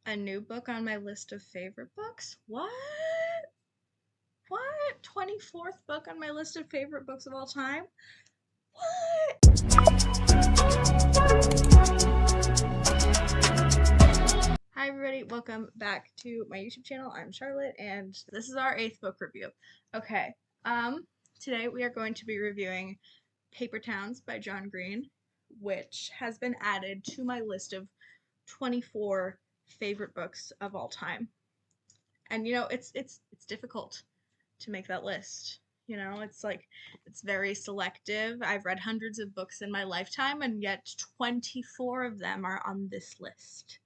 A new book on my list of favorite books? What? What? 24th book on my list of favorite books of all time? What? Hi everybody, welcome back to my YouTube channel. I'm Charlotte and this is our 8th book review. Okay, today we are going to be reviewing Paper Towns by John Green, which has been added to my list of 24 favorite books of all time. And it's difficult to make that list. It's very selective. I've read hundreds of books in my lifetime, and yet 24 of them are on this list.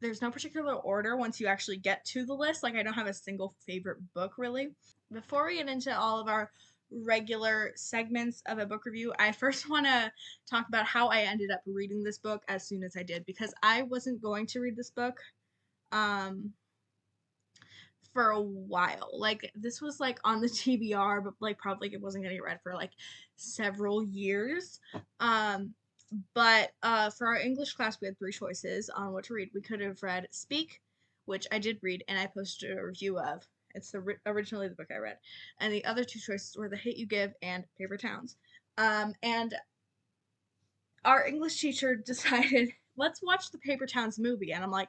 There's no particular order once you actually get to the list. Like, I don't have a single favorite book, really. Before we get into all of our regular segments of a book review, I first want to talk about how I ended up reading this book as soon as I did, because I wasn't going to read this book for a while. Like, this was like on the TBR, but like probably it wasn't gonna get read for like several years. But for our English class, we had 3 choices on what to read. We could have read Speak, which I did read, and I posted a review of. It's originally the book I read. And the other 2 choices were The Hate You Give and Paper Towns. And our English teacher decided, let's watch the Paper Towns movie. And I'm like,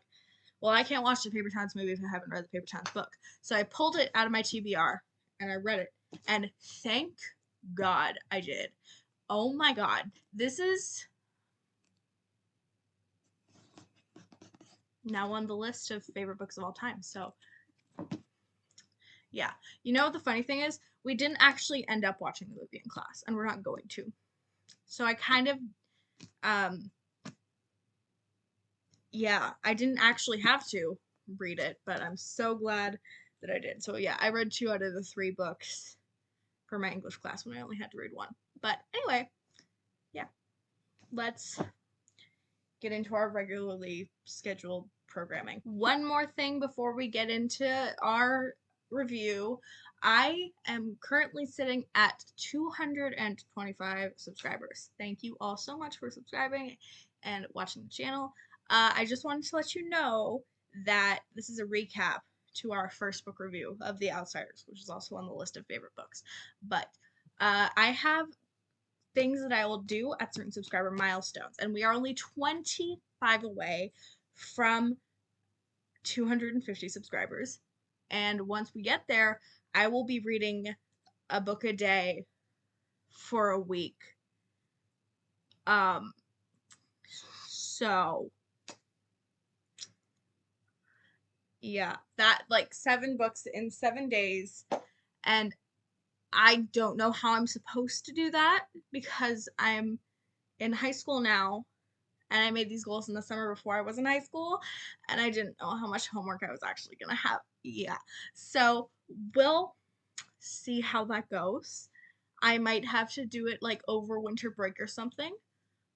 well, I can't watch the Paper Towns movie if I haven't read the Paper Towns book. So I pulled it out of my TBR and I read it. And thank God I did. Oh my God. This is now on the list of favorite books of all time. So, yeah. You know what the funny thing is? We didn't actually end up watching the movie in class, and we're not going to. So I kind of, yeah, I didn't actually have to read it, but I'm so glad that I did. So yeah, I read 2 out of the 3 books for my English class when I only had to read 1. But anyway, yeah, let's get into our regularly scheduled programming. One more thing before we get into our review. I am currently sitting at 225 subscribers. Thank you all so much for subscribing and watching the channel. I just wanted to let you know that this is a recap to our first book review of The Outsiders, which is also on the list of favorite books. But I have things that I will do at certain subscriber milestones, and we are only 25 away from 250 subscribers. And once we get there, I will be reading a book a day for a week. So yeah, that, like, 7 books in 7 days, and I don't know how I'm supposed to do that because I'm in high school now, and I made these goals in the summer before I was in high school, and I didn't know how much homework I was actually gonna have. Yeah, so we'll see how that goes. I might have to do it like over winter break or something,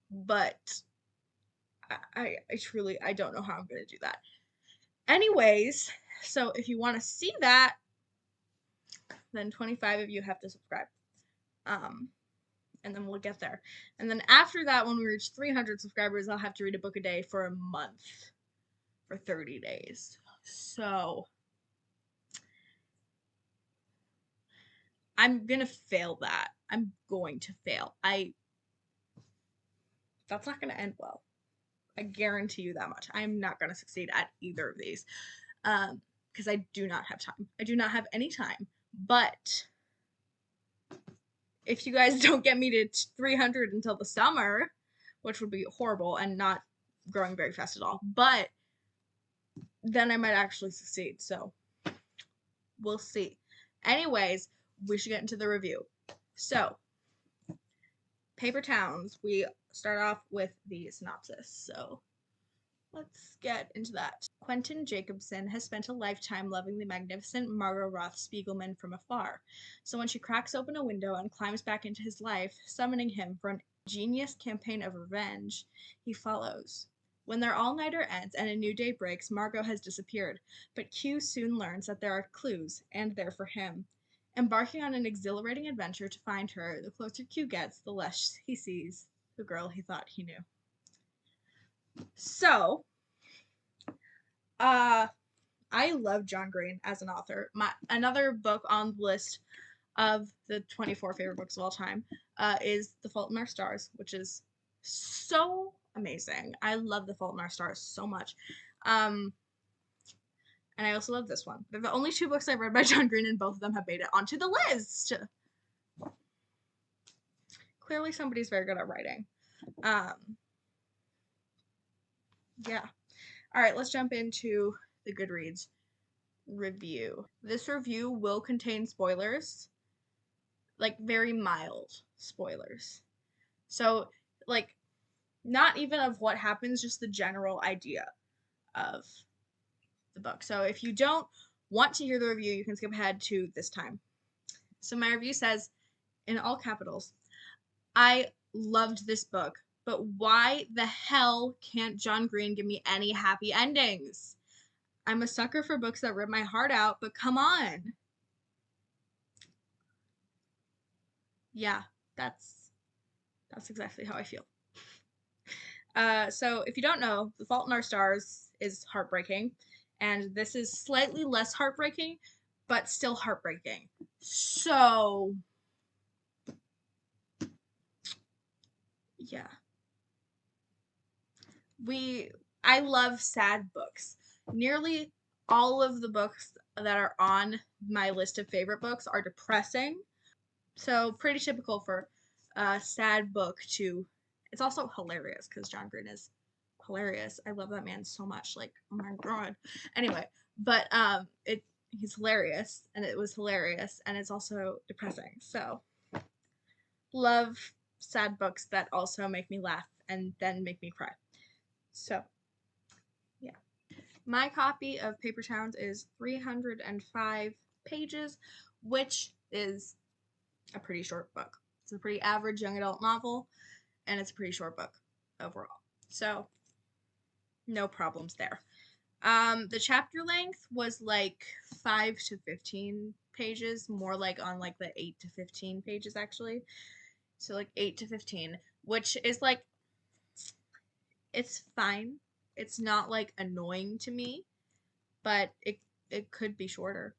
but I truly, I don't know how I'm gonna do that. Anyways, so if you want to see that, then 25 of you have to subscribe. And then we'll get there. And then after that, when we reach 300 subscribers, I'll have to read a book a day for a month, for 30 days. So I'm gonna fail that. I'm going to fail. That's not gonna end well. I guarantee you that much. I'm not gonna succeed at either of these. Because I do not have time. I do not have any time. But if you guys don't get me to 300 until the summer, which would be horrible and not growing very fast at all, but then I might actually succeed. So we'll see. Anyways, we should get into the review. So, Paper Towns, we start off with the synopsis. So let's get into that. Quentin Jacobson has spent a lifetime loving the magnificent Margot Roth Spiegelman from afar. So when she cracks open a window and climbs back into his life, summoning him for an ingenious campaign of revenge, he follows. When their all-nighter ends and a new day breaks, Margot has disappeared, but Q soon learns that there are clues, and they're for him. Embarking on an exhilarating adventure to find her, the closer Q gets, the less he sees the girl he thought he knew. So, Uh, I love John Green as an author. Another book on the list of the 24 favorite books of all time is The Fault in Our Stars, which is so amazing. I love The Fault in Our Stars so much. Um, and I also love this one. They're the only two books I've read by John Green, and both of them have made it onto the list. Clearly, somebody's very good at writing. Yeah. All right, let's jump into the Goodreads review. This review will contain spoilers, like very mild spoilers. So, like, not even of what happens, just the general idea of the book. So, if you don't want to hear the review, you can skip ahead to this time. So, my review says, in all capitals, I loved this book, but why the hell can't John Green give me any happy endings? I'm a sucker for books that rip my heart out, but come on. Yeah, that's exactly how I feel. So if you don't know, The Fault in Our Stars is heartbreaking, and this is slightly less heartbreaking, but still heartbreaking. So yeah, I love sad books. Nearly all of the books that are on my list of favorite books are depressing. So pretty typical for a sad book to. It's also hilarious because John Green is hilarious. I love that man so much. Like, oh my god. Anyway, but he's hilarious, and it was hilarious, and it's also depressing. So love sad books that also make me laugh and then make me cry. So yeah. My copy of Paper Towns is 305 pages, which is a pretty short book. It's a pretty average young adult novel, and it's a pretty short book overall. So, no problems there. The chapter length was like 5 to 15 pages, more like on like the 8 to 15 pages actually. So like 8 to 15, which is like it's fine. It's not like annoying to me, but it could be shorter.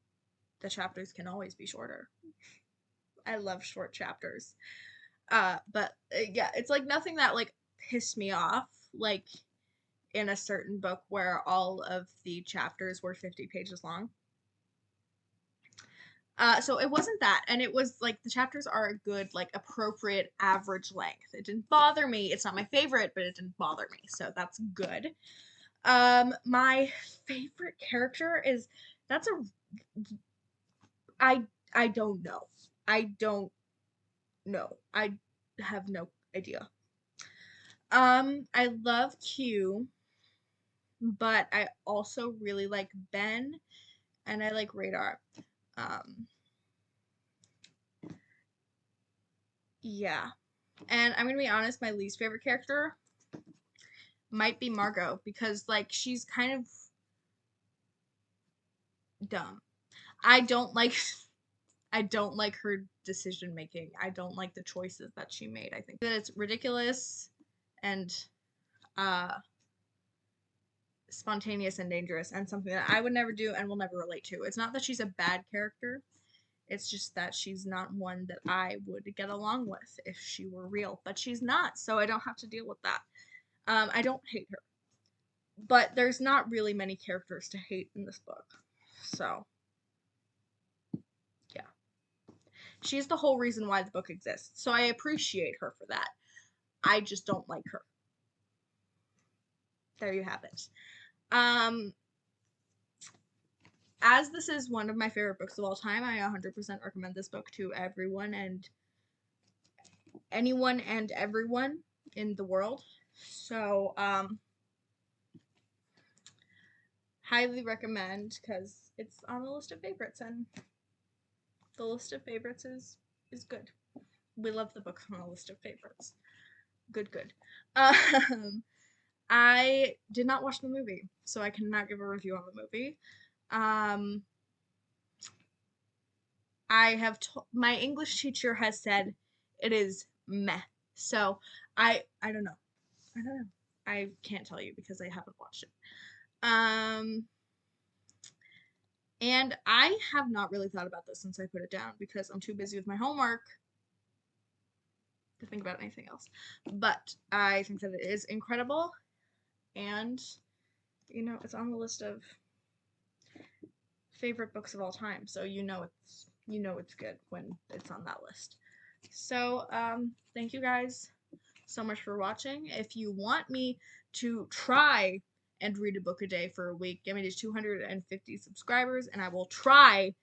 The chapters can always be shorter. I love short chapters. But yeah, it's like nothing that like pissed me off like in a certain book where all of the chapters were 50 pages long. So it wasn't that, and it was like the chapters are a good, like appropriate average length. It didn't bother me. It's not my favorite, but it didn't bother me, so that's good. My favorite character is that's a I I don't know. I don't know. I have no idea. I love Q, but I also really like Ben, and I like Radar. Um, yeah. And I'm gonna be honest, my least favorite character might be Margot because like she's kind of dumb. I don't like I don't like her decision making. I don't like the choices that she made. I think that it's ridiculous and uh spontaneous and dangerous and something that I would never do and will never relate to. It's not that she's a bad character. It's just that she's not one that I would get along with if she were real. But she's not, so I don't have to deal with that. I don't hate her. But there's not really many characters to hate in this book. So, yeah. She's the whole reason why the book exists. So I appreciate her for that. I just don't like her. There you have it. Um, as this is one of my favorite books of all time, I 100% recommend this book to everyone and anyone and everyone in the world. So, highly recommend because it's on the list of favorites, and the list of favorites is good. We love the book on the list of favorites. Good, good. I did not watch the movie, so I cannot give a review on the movie. I have my English teacher has said it is meh. So I don't know. I don't know. I can't tell you because I haven't watched it. Um, and I have not really thought about this since I put it down because I'm too busy with my homework to think about anything else. But I think that it is incredible, and it's on the list of favorite books of all time. So it's good when it's on that list. So thank you guys so much for watching. If you want me to try and read a book a day for a week, get me to 250 subscribers, and I will try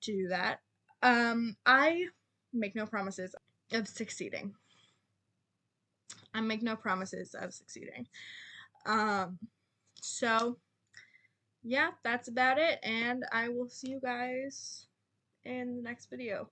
to do that. I make no promises of succeeding. I make no promises of succeeding. So yeah, that's about it, and I will see you guys in the next video.